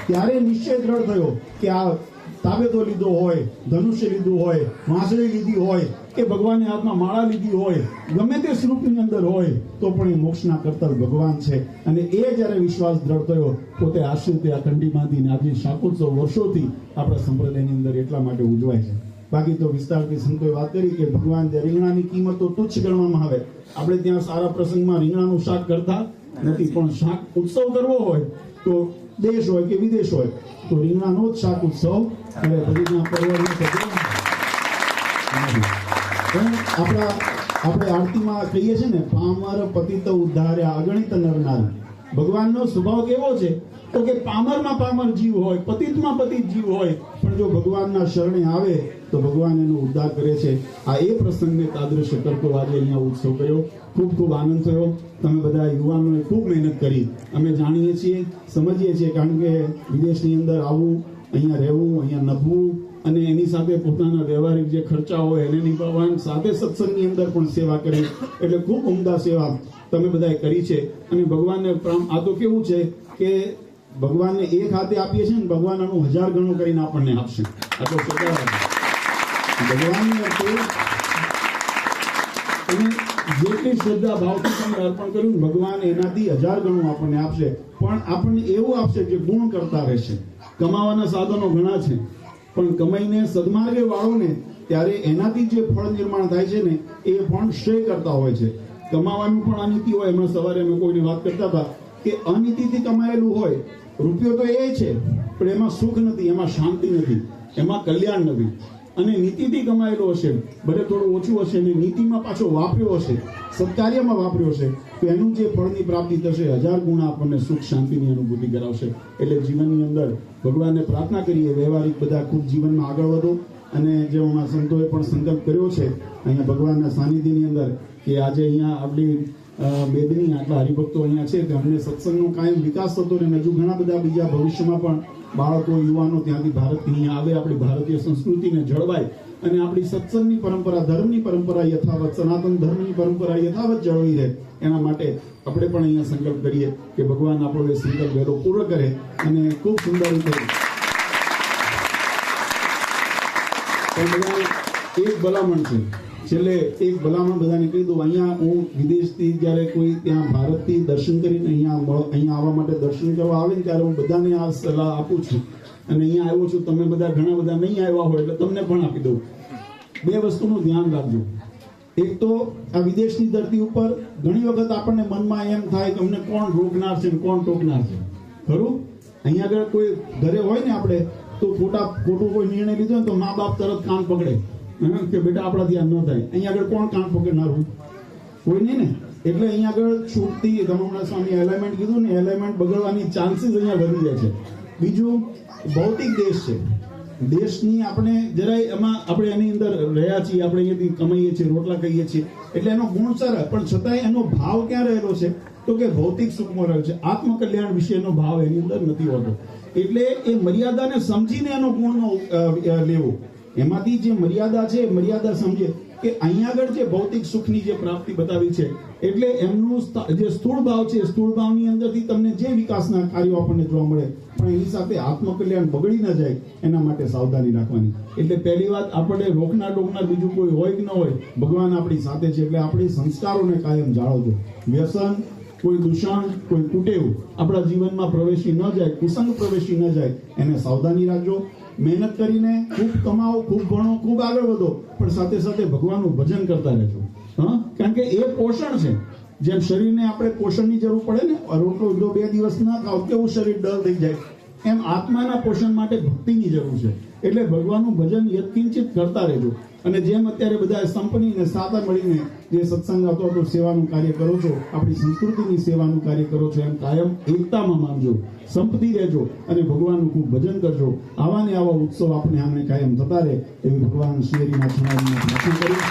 ત્યારે નિશ્ચય દ્રઢ થયો કે આ તાબેતો લીધો હોય, ધનુષ્ય લીધું હોય, વાંસળી લીધી હોય કે ભગવાનના હાથમાં માળા લીધી હોય, ગમે તે સ્વરૂપની અંદર હોય તો પણ એ મોક્ષના કરતર ભગવાન છે. અને એ જ્યારે વિશ્વાસ દ્રઢ થયો, પોતે આશ્રિત આ કંડીમાંથી આજે શાકોત્સવ વર્ષોથી આપણા સંપ્રદાયની અંદર એટલા માટે ઉજવાય છે. બાકી તો વિસ્તારથી સંતોએ વાત કરી કે ભગવાન રીંગણાની કિંમત તો તુચ્છ ગણવામાં આવે. આપણે ત્યાં સારા પ્રસંગમાં રીંગણાનું શાક કરતા નથી, પણ શાક ઉત્સવ કરવો હોય તો દેશ હોય કે વિદેશ હોય તો રીંગણાનો જ શાક ઉત્સવ અને બધી આપણે આરતીમાં કહીએ છીએ ને, પામર પતિત ઉદ્ધાર્યા અગણિત નર નારી. ભગવાનનો સ્વભાવ કેવો છે તો કે પામરમાં પામર જીવ હોય, પતિતમાં પતિત જીવ હોય, પણ જો ભગવાનના શરણે આવે તો ભગવાન એનો ઉદ્ધાર કરે છે. આ એ પ્રસંગને તાદૃશ્ય કરતો આજે અહીંયા ઉત્સવ કર્યો. ખૂબ ખૂબ આનંદ થયો. તમે બધા યુવાનોએ ખૂબ મહેનત કરી, અમે જાણીએ છીએ, સમજીએ છીએ. કારણ કે વિદેશની અંદર આવવું, અહીંયા રહેવું, અહીંયા નભવું અને એની સાથે પોતાના વ્યવહારિક જે ખર્ચા હોય એને નિભાવવા, સાથે સત્સંગની અંદર પણ સેવા કરી, એટલે ખૂબ ઉમદા સેવા તમે બધાએ કરી છે. અને ભગવાનને આ તો કેવું છે કે ભગવાનને એક હાથે આપીએ છીએ ને ભગવાન આનું 1000 ગણું કરીને આપણને આપશે. આ તો ભગવાનની જેટલી શ્રદ્ધા ભાવથી તમે અર્પણ કર્યું, ભગવાન એનાથી 1000 ગણું આપણને આપશે. પણ આપણને એવું આપશે કે ગુણ કરતા રહેશે. કમાવાના સાધનો ઘણા છે, પણ કમાઈને સદમાર્ગે વાળો ને ત્યારે એનાથી જે ફળ નિર્માણ થાય છે ને એ પણ શ્રેય કરતા હોય છે. કમાવાનું પણ અનીતિ હોય. હમણાં સવારે અમે કોઈને વાત કરતા હતા કે અનીતિથી કમાયેલું હોય રૂપિયો તો એ છે, પણ એમાં સુખ નથી, એમાં શાંતિ નથી, એમાં કલ્યાણ નથી. અને નીતિથી કમાયેલો હશે, ભલે થોડું ઓછું હશે, અને નીતિમાં પાછો વાપર્યો હશે, સત્કાર્યમાં વાપર્યો હશે, તો એનું જે ફળની પ્રાપ્તિ થશે 1000 ગુણા આપણને સુખ શાંતિની અનુભૂતિ કરાવશે. એટલે જીવનની અંદર ભગવાનને પ્રાર્થના કરીએ, વ્યવહારિક બધા ખૂબ જીવનમાં આગળ વધો. અને જે હમણાં સંતોએ પણ સંકલ્પ કર્યો છે અહીંયા ભગવાનના સાનિધ્યની અંદર કે આજે અહીંયા આપણી બેદની આટલા હરિભક્તો અહીંયા છે, કે અમને સત્સંગનો કાયમ વિકાસ થતો રહે. હજુ ઘણા બધા બીજા ભવિષ્યમાં પણ બાળકો, યુવાનો ત્યાંથી ભારતથી અહીંયા આવે, આપણી ભારતીય સંસ્કૃતિને જળવાય અને આપણી સત્સંગની પરંપરા, ધર્મની પરંપરા યથાવત, સનાતન ધર્મની પરંપરા યથાવત જળવી રહે. એના માટે આપણે પણ અહીંયા સંકલ્પ કરીએ કે ભગવાન આપણો એ સંકલ્પ વહેલો પૂરો કરે. અને ખૂબ સુંદર રીતે એક ભલામણ છે, છેલ્લે એક ભલામણ બધાને કહી દઉં. અહીંયા હું વિદેશથી જ્યારે કોઈ ત્યાં ભારતથી દર્શન કરીને અહીંયા આવવા માટે દર્શન કરવા આવે ને ત્યારે હું બધાને આ સલાહ આપું છું. અને અહીંયા આવ્યો છું, તમે બધા ઘણા બધા નહીં આવ્યા હોય એટલે તમને પણ આપી દઉં. 2 વસ્તુનું ધ્યાન રાખજો. એક તો આ વિદેશની ધરતી ઉપર ઘણી વખત આપણને મનમાં એમ થાય કે અમને કોણ રોકનાર છે, કોણ ટોકનાર છે. ખરું, અહીંયા આગળ કોઈ ઘરે હોય ને આપણે તો ખોટું કોઈ નિર્ણય લીધો ને તો મા બાપ તરત કાન પકડે કે બેટા આપણાથી આ ન થાય. અહીંયા આગળ કોણ કાન પકડનારું? કોઈ નહીં ને. એટલે અહીંયા આગળ છૂટતી રમણના સ્વામી એલાઇનમેન્ટ કીધું ને, એલાઇનમેન્ટ બગડવાની ચાન્સીસ અહીંયા વધી જાય છે. બીજું, ભૌતિક દેશ છે, દેશની આપણે જરાય એમાં આપણે એની અંદર રહ્યા છીએ, આપણે અહીંયાથી કમાઈએ છીએ, રોટલા કહીએ છીએ, એટલે એનો ગુણ સારા, પણ છતાંય એનો ભાવ ક્યાં રહેલો છે તો કે ભૌતિક સુખમાં રહ્યો છે. આત્મકલ્યાણ વિશેનો ભાવ એની અંદર નથી હોતો. એટલે એ મર્યાદાને સમજીને એનો ગુણનો લેવો. એમાંથી જે મર્યાદા છે, મર્યાદા સમજે કે અહીંયા આગળ જે ભૌતિક સુખની જે પ્રાપ્તિ બતાવી છે, એટલે એમનું જે સ્થૂળ ભાવ છે, સ્થૂળ ભાવની અંદરથી તમને જે વિકાસના કાર્યો આપણને જોવા મળે, પણ એની સાથે આત્મકલ્યાણ બગડી ન જાય એના માટે સાવધાની રાખવાની. એટલે પહેલી વાત, આપણને રોકનાર ડોકનાર બીજું કોઈ હોય કે ન હોય, ભગવાન આપણી સાથે છે. એટલે આપણી સંસ્કારોને કાયમ જાળવજો. વ્યસન કોઈ દૂષણ, કોઈ કુટેવ આપણા જીવનમાં પ્રવેશી ન જાય, કુસંગ પ્રવેશી ન જાય, એને સાવધાની રાખજો. મહેનત કરીને ખૂબ કમાઓ, ખૂબ ભણો, ખૂબ આગળ વધો, પણ સાથે સાથે ભગવાનનું ભજન કરતા રહેજો. હા, કારણ કે એ પોષણ છે. જેમ શરીરને આપણે પોષણની જરૂર પડે ને, રોટલો જો 2 દિવસ ના ખાવ કેવું શરીર ડલ થઈ જાય, એમ આત્માના પોષણ માટે ભક્તિની જરૂર છે. એટલે ભગવાનનું ભજન યત્કિંચિત કરતા રહેજો. અને જેમ અત્યારે બધા સંપનીને સાથે મળીને જે સત્સંગ અથવા સેવાનું કાર્ય કરો છો, આપણી સંસ્કૃતિની સેવાનું કાર્ય કરો છો, એમ કાયમ એકતામાં માનજો, સંપતી રહેજો અને ભગવાનનું ખૂબ ભજન કરજો. આવા ને આવા ઉત્સવ આપણે આમને કાયમ થતા રહે એવી ભગવાન શ્રી હરિના ચરણોમાં પ્રાર્થના કરી.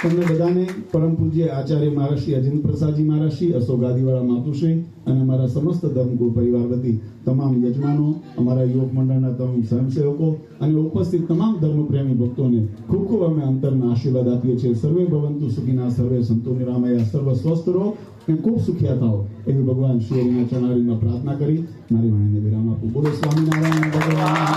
તમને બધાને પરમ પૂજ્ય આચાર્ય મહારાજ અજેન્દ્ર પ્રસાદજી મહારાજ, અશોક ગાદીવાળા માતુશ્રી અને અમારા સમસ્ત ધર્મગુરુ પરિવાર વતી તમામ યજમાનો, અમારા યુવક મંડળના તમામ સ્વયંસેવકો અને ઉપસ્થિત તમામ ધર્મપ્રેમી ભક્તોને ખૂબ ખૂબ અમે અંતરના આશીર્વાદ આપીએ છીએ. સર્વે ભવંતુ સુખીના, સર્વે સંતો નિરામયા, સર્વ સ્વસ્થ રહો અને ખૂબ સુખિયા થાઓ એવી ભગવાન શ્રી હરિના ચરણારવિંદમાં પ્રાર્થના કરી મારી વાણીને વિરામ આપું. બોલો સ્વામિનારાયણ ભગવાન.